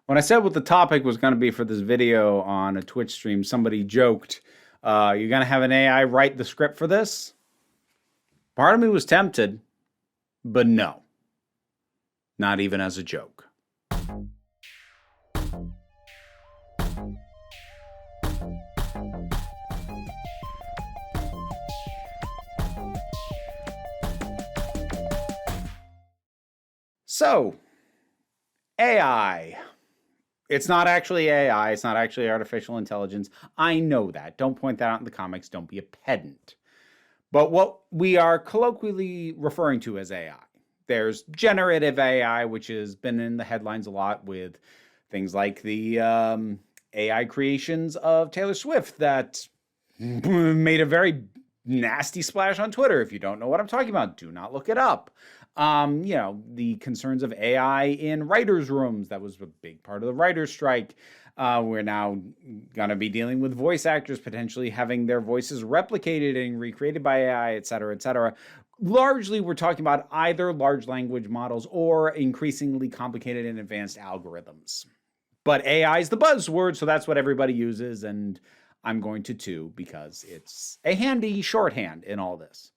When I said what the topic was going to be for this video on a Twitch stream, somebody joked, you're going to have an AI write the script for this? Part of me was tempted, but no. Not even as a joke. So, AI. It's not actually AI. It's not actually artificial intelligence. I know that. Don't point that out in the comics. Don't be a pedant. But what we are colloquially referring to as AI. There's generative AI, which has been in the headlines a lot with things like the AI creations of Taylor Swift that made a very nasty splash on Twitter. If you don't know what I'm talking about, do not look it up. The concerns of AI in writers' rooms. That was a big part of the writers' strike. We're now going to be dealing with voice actors potentially having their voices replicated and recreated by AI, et cetera, et cetera. Largely, we're talking about either large language models or increasingly complicated and advanced algorithms. But AI is the buzzword, so that's what everybody uses, and I'm going to too, because it's a handy shorthand in all this.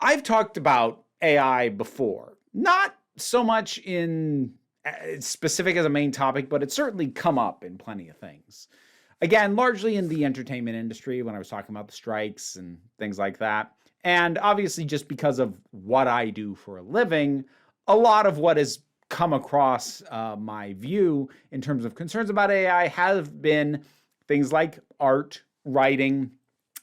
I've talked about AI before, not so much in specific as a main topic, but it's certainly come up in plenty of things. Again, largely in the entertainment industry when I was talking about the strikes and things like that. And obviously just because of what I do for a living, a lot of what has come across my view in terms of concerns about AI have been things like art, writing,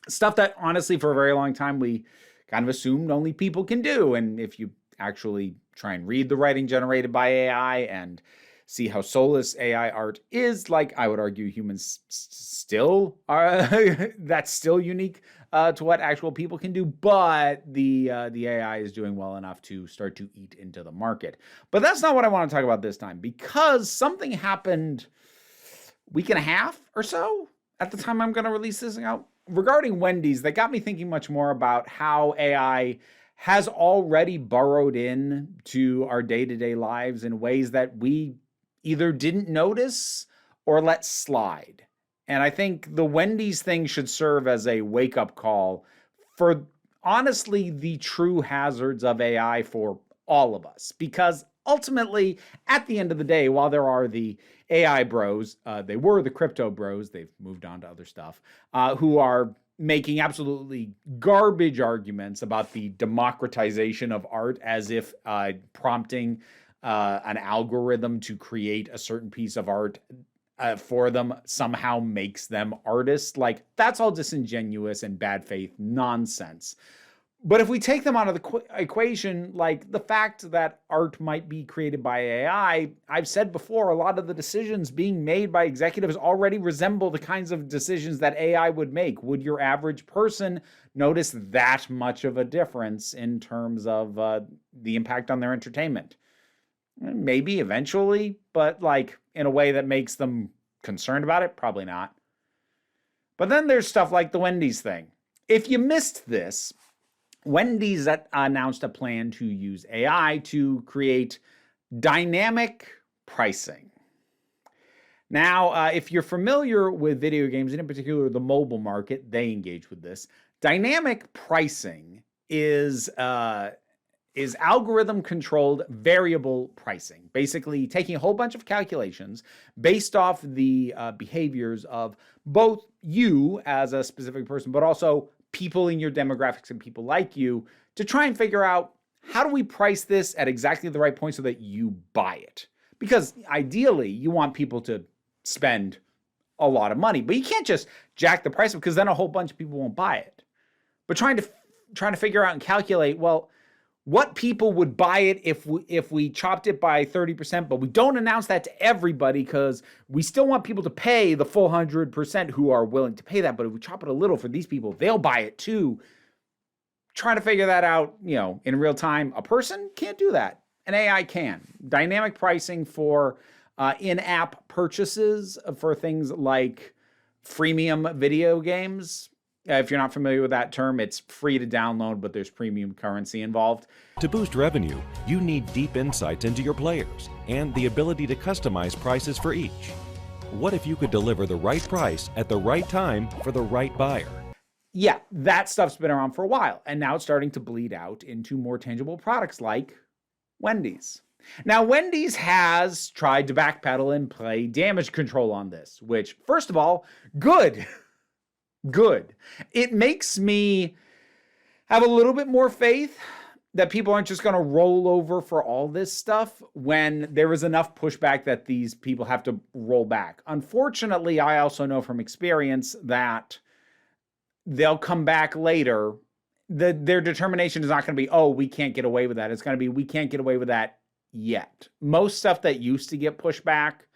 stuff that honestly for a very long time we kind of assumed only people can do. And if you actually try and read the writing generated by AI and see how soulless AI art is, like I would argue humans still are, that's still unique to what actual people can do, but the AI is doing well enough to start to eat into the market. But that's not what I want to talk about this time, because something happened a week and a half or so at the time I'm going to release this out regarding Wendy's that got me thinking much more about how AI has already burrowed in to our day-to-day lives in ways that we either didn't notice or let slide. And I think the Wendy's thing should serve as a wake-up call for honestly the true hazards of AI for all of us. Because ultimately, at the end of the day, while there are the AI bros, they were the crypto bros, they've moved on to other stuff, who are making absolutely garbage arguments about the democratization of art as if prompting an algorithm to create a certain piece of art for them somehow makes them artists. Like, that's all disingenuous and bad faith nonsense. But if we take them out of the equation, like the fact that art might be created by AI, I've said before, a lot of the decisions being made by executives already resemble the kinds of decisions that AI would make. Would your average person notice that much of a difference in terms of the impact on their entertainment? Maybe eventually, but like in a way that makes them concerned about it? Probably not. But then there's stuff like the Wendy's thing. If you missed this, Wendy's announced a plan to use AI to create dynamic pricing. Now, if you're familiar with video games, and in particular the mobile market, they engage with this. Dynamic pricing is algorithm-controlled variable pricing, basically taking a whole bunch of calculations based off the behaviors of both you as a specific person, but also people in your demographics and people like you to try and figure out how do we price this at exactly the right point so that you buy it. Because ideally, you want people to spend a lot of money, but you can't just jack the price up because then a whole bunch of people won't buy it. But trying to figure out and calculate, well, what people would buy it if we chopped it by 30%, but we don't announce that to everybody because we still want people to pay the full 100% who are willing to pay that. But if we chop it a little for these people, they'll buy it too. Trying to figure that out, in real time. A person can't do that. An AI can. Dynamic pricing for in-app purchases for things like freemium video games. If you're not familiar with that term, it's free to download, but there's premium currency involved. To boost revenue, you need deep insights into your players and the ability to customize prices for each. What if you could deliver the right price at the right time for the right buyer? Yeah, that stuff's been around for a while, and now it's starting to bleed out into more tangible products like Wendy's. Now, Wendy's has tried to backpedal and play damage control on this, which, first of all, good. Good. It makes me have a little bit more faith that people aren't just going to roll over for all this stuff when there is enough pushback that these people have to roll back. Unfortunately, I also know from experience that they'll come back later. Their determination is not going to be, oh, we can't get away with that. It's going to be, we can't get away with that yet. Most stuff that used to get pushed back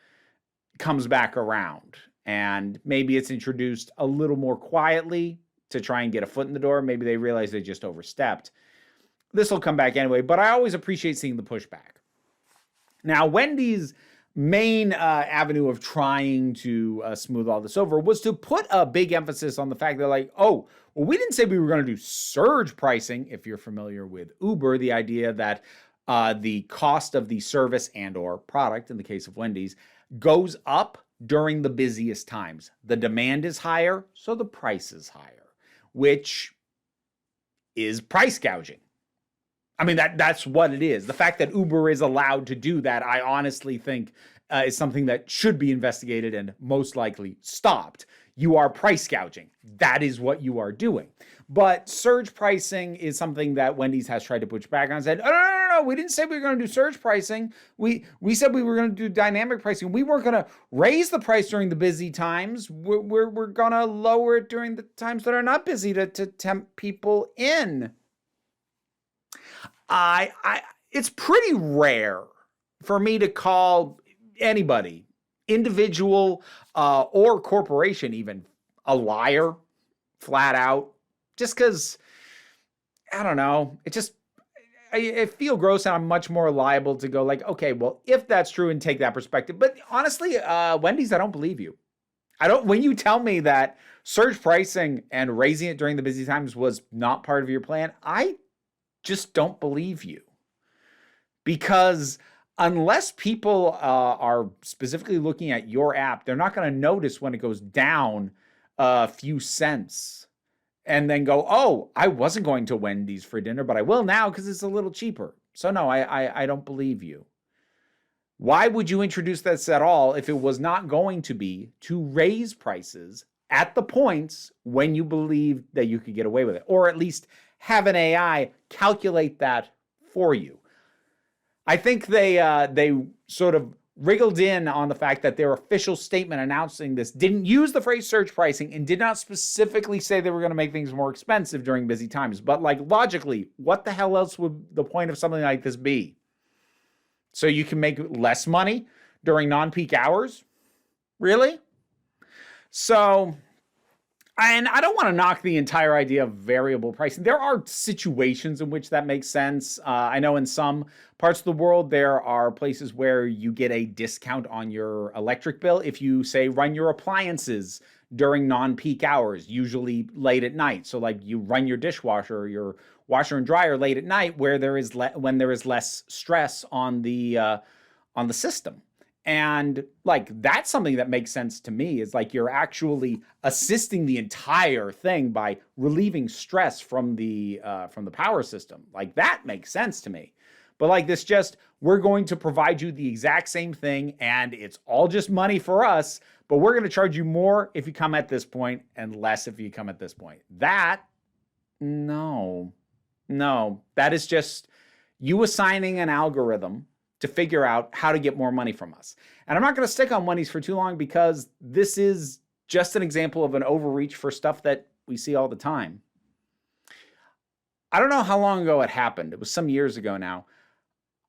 comes back around. And maybe it's introduced a little more quietly to try and get a foot in the door. Maybe they realize they just overstepped. This will come back anyway, but I always appreciate seeing the pushback. Now, Wendy's main avenue of trying to smooth all this over was to put a big emphasis on the fact that, like, oh, well, we didn't say we were going to do surge pricing. If you're familiar with Uber, the idea that the cost of the service and or product, in the case of Wendy's, goes up during the busiest times. The demand is higher, so the price is higher, which is price gouging. I mean, that's what it is. The fact that Uber is allowed to do that, I honestly think is something that should be investigated and most likely stopped. You are price gouging. That is what you are doing. But surge pricing is something that Wendy's has tried to push back on and said, oh, no, we didn't say we were going to do surge pricing. We said we were going to do dynamic pricing. We weren't going to raise the price during the busy times. We're going to lower it during the times that are not busy to tempt people in. It's pretty rare for me to call anybody, individual or corporation even, a liar flat out, just because, I don't know, I feel gross, and I'm much more liable to go like, okay, well, if that's true, and take that perspective. But honestly, Wendy's, I don't believe you. When you tell me that surge pricing and raising it during the busy times was not part of your plan, I just don't believe you. Because unless people are specifically looking at your app, they're not going to notice when it goes down a few cents and then go, oh, I wasn't going to Wendy's for dinner, but I will now because it's a little cheaper. So no, I don't believe you. Why would you introduce this at all if it was not going to be to raise prices at the points when you believe that you could get away with it, or at least have an AI calculate that for you? I think they sort of wriggled in on the fact that their official statement announcing this didn't use the phrase surge pricing and did not specifically say they were going to make things more expensive during busy times. But like logically, what the hell else would the point of something like this be? So you can make less money during non-peak hours? Really? So, and I don't want to knock the entire idea of variable pricing. There are situations in which that makes sense. I know in some parts of the world, there are places where you get a discount on your electric bill if you, say, run your appliances during non-peak hours, usually late at night. So like you run your dishwasher or your washer and dryer late at night where there is when there is less stress on the system. And like, that's something that makes sense to me, is like you're actually assisting the entire thing by relieving stress from the power system. Like that makes sense to me. But like this we're going to provide you the exact same thing and it's all just money for us, but we're going to charge you more if you come at this point and less if you come at this point. No, that is just you assigning an algorithm to figure out how to get more money from us. And I'm not going to stick on Wendy's for too long because this is just an example of an overreach for stuff that we see all the time. I don't know how long ago it happened. It was some years ago now.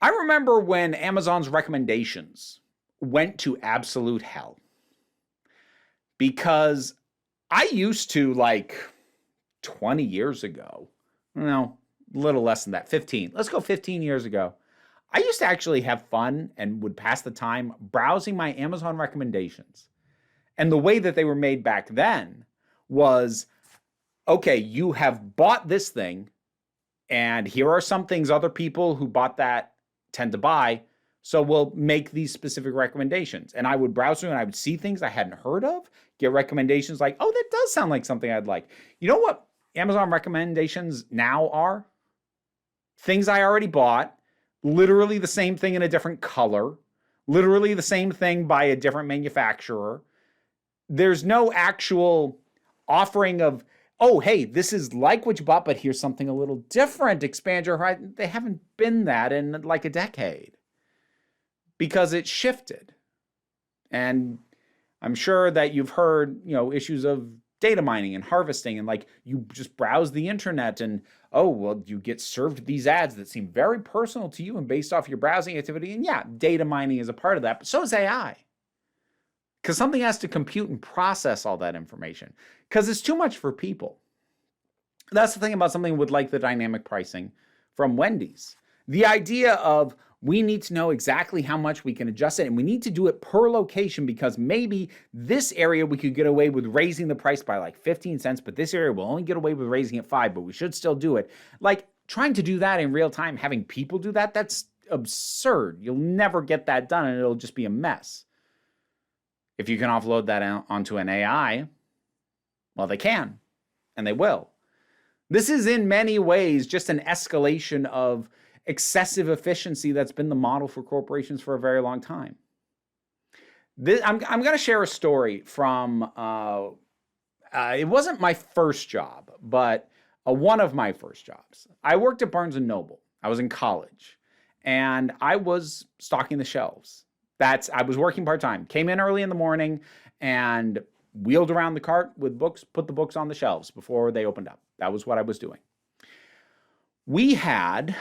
I remember when Amazon's recommendations went to absolute hell. Because I used to, like 20 years ago, no, a little less than that, 15. Let's go 15 years ago. I used to actually have fun and would pass the time browsing my Amazon recommendations. And the way that they were made back then was okay, you have bought this thing, and here are some things other people who bought that tend to buy. So we'll make these specific recommendations. And I would browse through and I would see things I hadn't heard of, get recommendations like, oh, that does sound like something I'd like. You know what Amazon recommendations now are? Things I already bought, literally the same thing in a different color, literally the same thing by a different manufacturer. There's no actual offering of, oh, hey, this is like what you bought, but here's something a little different. Expand your horizon. They haven't been that in like a decade because it shifted. And I'm sure that you've heard, issues of data mining and harvesting, and like you just browse the internet and, oh, well, you get served these ads that seem very personal to you and based off your browsing activity. And yeah, data mining is a part of that, but so is AI. Because something has to compute and process all that information because it's too much for people. That's the thing about something with like the dynamic pricing from Wendy's. The idea of we need to know exactly how much we can adjust it, and we need to do it per location because maybe this area we could get away with raising the price by like 15 cents, but this area will only get away with raising it 5, but we should still do it. Like trying to do that in real time, having people do that, that's absurd. You'll never get that done and it'll just be a mess. If you can offload that onto an AI, well, they can, and they will. This is in many ways just an escalation of excessive efficiency that's been the model for corporations for a very long time. I'm going to share a story from, it wasn't my first job, but one of my first jobs. I worked at Barnes & Noble. I was in college, and I was stocking the shelves. I was working part-time, came in early in the morning and wheeled around the cart with books, put the books on the shelves before they opened up. That was what I was doing. We had,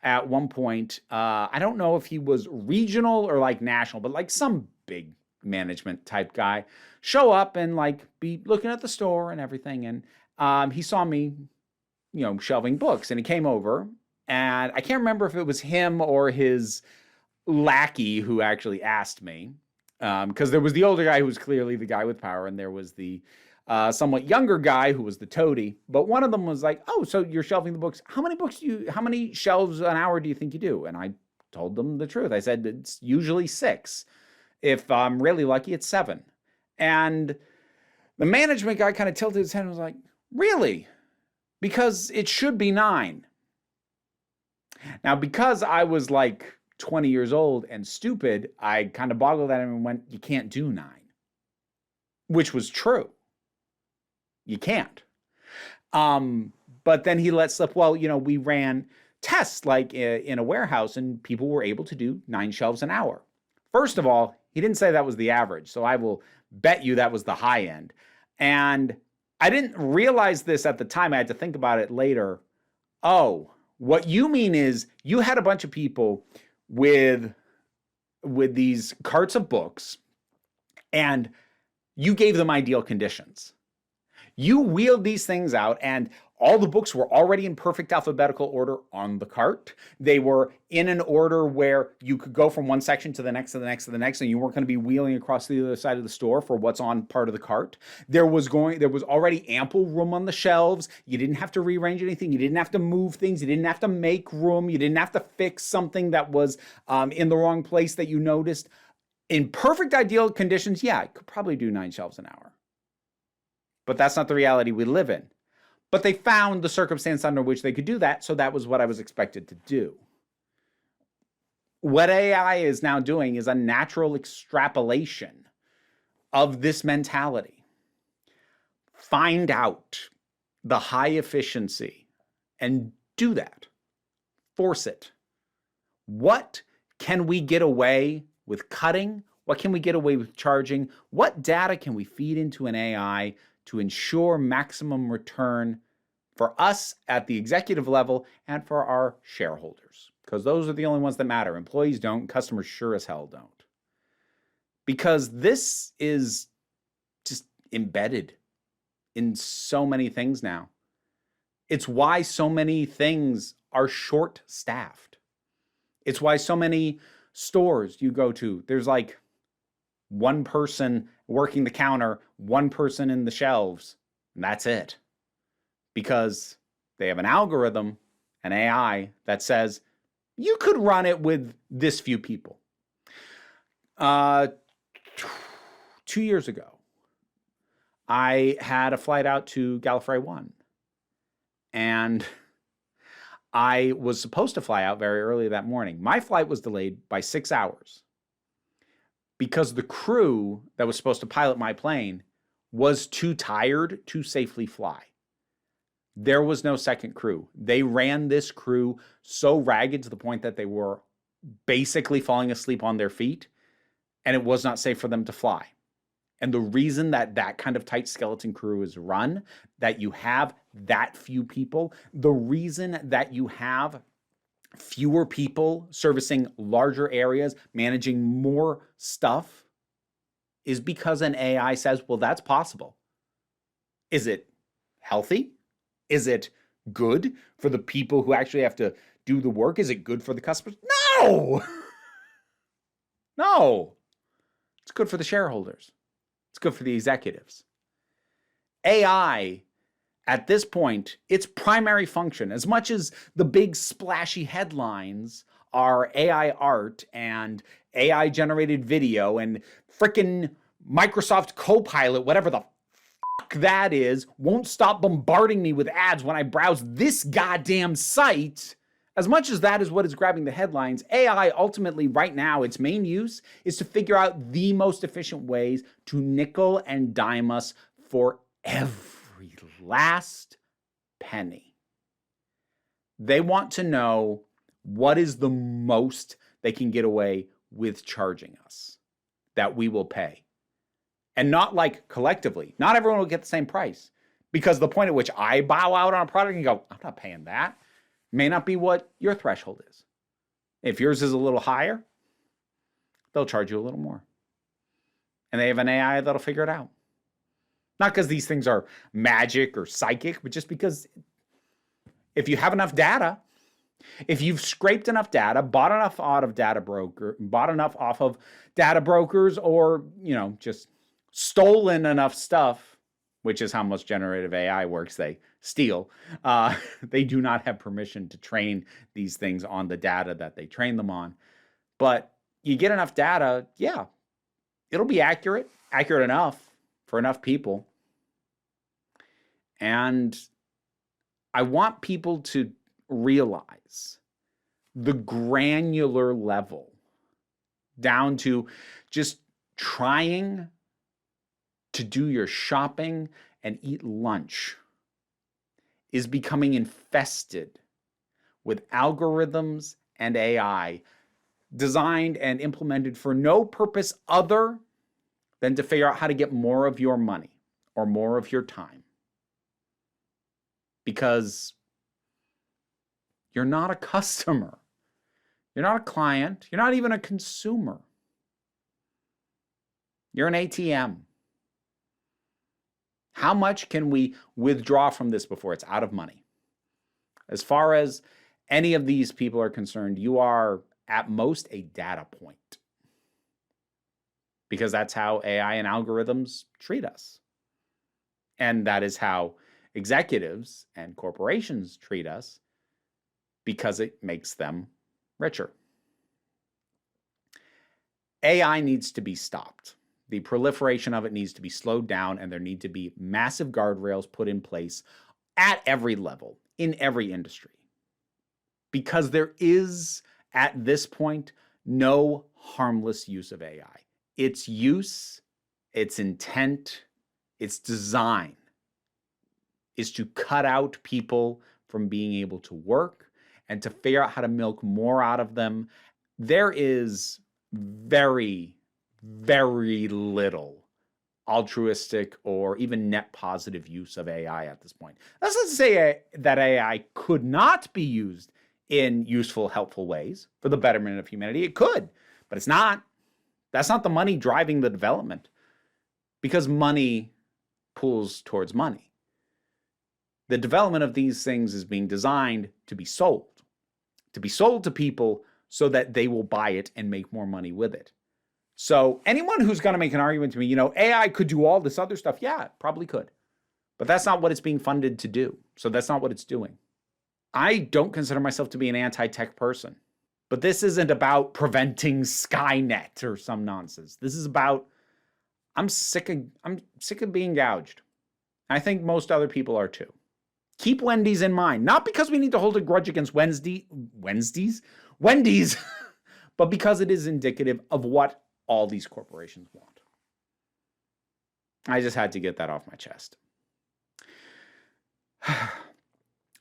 at one point, I don't know if he was regional or like national, but like some big management type guy, show up and like be looking at the store and everything. And he saw me, shelving books, and he came over, and I can't remember if it was him or his lackey who actually asked me, because there was the older guy who was clearly the guy with power, and there was the somewhat younger guy who was the toady. But one of them was like, oh, so you're shelving the books. How many shelves an hour do you think you do? And I told them the truth. I said, it's usually 6. If I'm really lucky, it's 7. And the management guy kind of tilted his head and was like, really? Because it should be 9. Now, because I was like 20 years old and stupid, I kind of boggled at him and went, you can't do 9, which was true. You can't. But then he let slip, well, we ran tests like in a warehouse and people were able to do 9 shelves an hour. First of all, he didn't say that was the average, so I will bet you that was the high end. And I didn't realize this at the time. I had to think about it later. Oh, what you mean is you had a bunch of people with these carts of books and you gave them ideal conditions. You wheeled these things out and all the books were already in perfect alphabetical order on the cart. They were in an order where you could go from one section to the next, to the next, to the next, and you weren't going to be wheeling across the other side of the store for what's on part of the cart. There was already ample room on the shelves. You didn't have to rearrange anything. You didn't have to move things. You didn't have to make room. You didn't have to fix something that was in the wrong place that you noticed. In perfect ideal conditions, yeah, I could probably do 9 shelves an hour. But that's not the reality we live in. But they found the circumstance under which they could do that, so that was what I was expected to do. What AI is now doing is a natural extrapolation of this mentality. Find out the high efficiency and do that. Force it. What can we get away with cutting? What can we get away with charging? What data can we feed into an AI to ensure maximum return for us at the executive level and for our shareholders? Because those are the only ones that matter. Employees don't, customers sure as hell don't. Because this is just embedded in so many things now. It's why so many things are short-staffed. It's why so many stores you go to, there's like one person working the counter, one person in the shelves, and that's it. because they have an algorithm, an AI, that says you could run it with this few people. 2 years ago, I had a flight out to Gallifrey 1, and I was supposed to fly out very early that morning. My flight was delayed by 6 hours because the crew that was supposed to pilot my plane was too tired to safely fly. There was no second crew. They ran this crew so ragged to the point that they were basically falling asleep on their feet, and it was not safe for them to fly. And the reason that that kind of tight skeleton crew is run, that you have that few people, the reason that you have fewer people servicing larger areas, managing more stuff, is because an AI says, well, that's possible. Is it healthy? Is it good for the people who actually have to do the work? Is it good for the customers? No! No. It's good for the shareholders. It's good for the executives. AI, at this point, its primary function, as much as the big splashy headlines are AI art and AI generated video and frickin' Microsoft Copilot, whatever the fuck that is, won't stop bombarding me with ads when I browse this goddamn site. As much as that is what is grabbing the headlines, AI ultimately right now, its main use is to figure out the most efficient ways to nickel and dime us for every last penny. They want to know what is the most they can get away with charging us that we will pay. And not like collectively. Not everyone will get the same price. Because the point at which I bow out on a product and go, I'm not paying that, may not be what your threshold is. If yours is a little higher, they'll charge you a little more. And they have an AI that'll figure it out. Not because these things are magic or psychic, but just because if you have enough data, if you've scraped enough data, bought enough off of data brokers, or, just stolen enough stuff, which is how most generative AI works. They steal. They do not have permission to train these things on the data that they train them on. But you get enough data, yeah, it'll be accurate enough for enough people. And I want people to realize the granular level down to just trying to do your shopping and eat lunch is becoming infested with algorithms and AI designed and implemented for no purpose other than to figure out how to get more of your money or more of your time. Because you're not a customer. You're not a client. You're not even a consumer. You're an ATM. How much can we withdraw from this before it's out of money? As far as any of these people are concerned, you are at most a data point. Because that's how AI and algorithms treat us. And that is how executives and corporations treat us, because it makes them richer. AI needs to be stopped. The proliferation of it needs to be slowed down, and there need to be massive guardrails put in place at every level, in every industry. Because there is, at this point, no harmless use of AI. Its use, its intent, its design is to cut out people from being able to work and to figure out how to milk more out of them. There is very, very little altruistic or even net positive use of AI at this point. That's not to say that AI could not be used in useful, helpful ways for the betterment of humanity. It could, but it's not. That's not the money driving the development, because money pulls towards money. The development of these things is being designed to be sold to people so that they will buy it and make more money with it. So anyone who's going to make an argument to me, AI could do all this other stuff, yeah, it probably could. But that's not what it's being funded to do. So that's not what it's doing. I don't consider myself to be an anti-tech person. But this isn't about preventing Skynet or some nonsense. This is about I'm sick of being gouged. I think most other people are too. Keep Wendy's in mind, not because we need to hold a grudge against Wendy's, but because it is indicative of what all these corporations want. I just had to get that off my chest.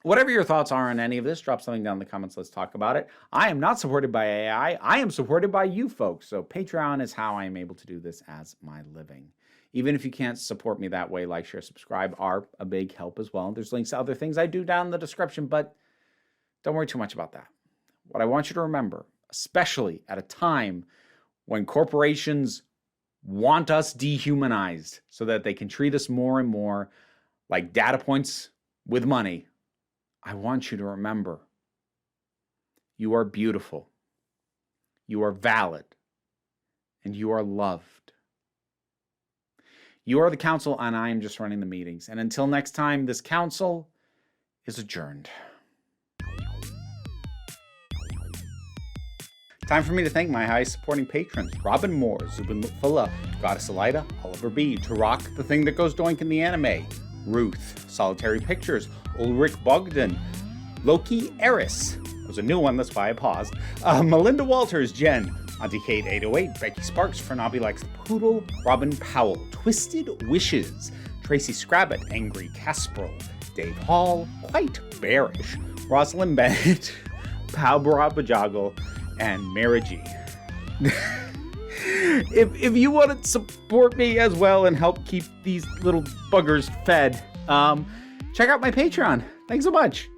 Whatever your thoughts are on any of this, drop something down in the comments. Let's talk about it. I am not supported by AI. I am supported by you folks. So Patreon is how I am able to do this as my living. Even if you can't support me that way, like, share, subscribe are a big help as well. There's links to other things I do down in the description, but don't worry too much about that. What I want you to remember, especially at a time when corporations want us dehumanized so that they can treat us more and more like data points with money, I want you to remember, you are beautiful, you are valid, and you are loved. You are the council, and I am just running the meetings. And until next time, this council is adjourned. Time for me to thank my high supporting patrons: Robin Moore, Zubin Mutfullah, Goddess Elida, Oliver B, Turok, The Thing That Goes Doink in the Anime, Ruth, Solitary Pictures, Ulrich Bogdan, Loki Eris, that was a new one, that's why I paused, Melinda Walters, Jen, Auntie Kate 808, Becky Sparks, Fernabi Likes the Poodle, Robin Powell, Twisted Wishes, Tracy Scrabbit, Angry Casperl, Dave Hall, Quite Bearish, Rosalind Bennett, Pau Barabajoggle, and Mara G. If you want to support me as well and help keep these little buggers fed, check out my Patreon. Thanks so much.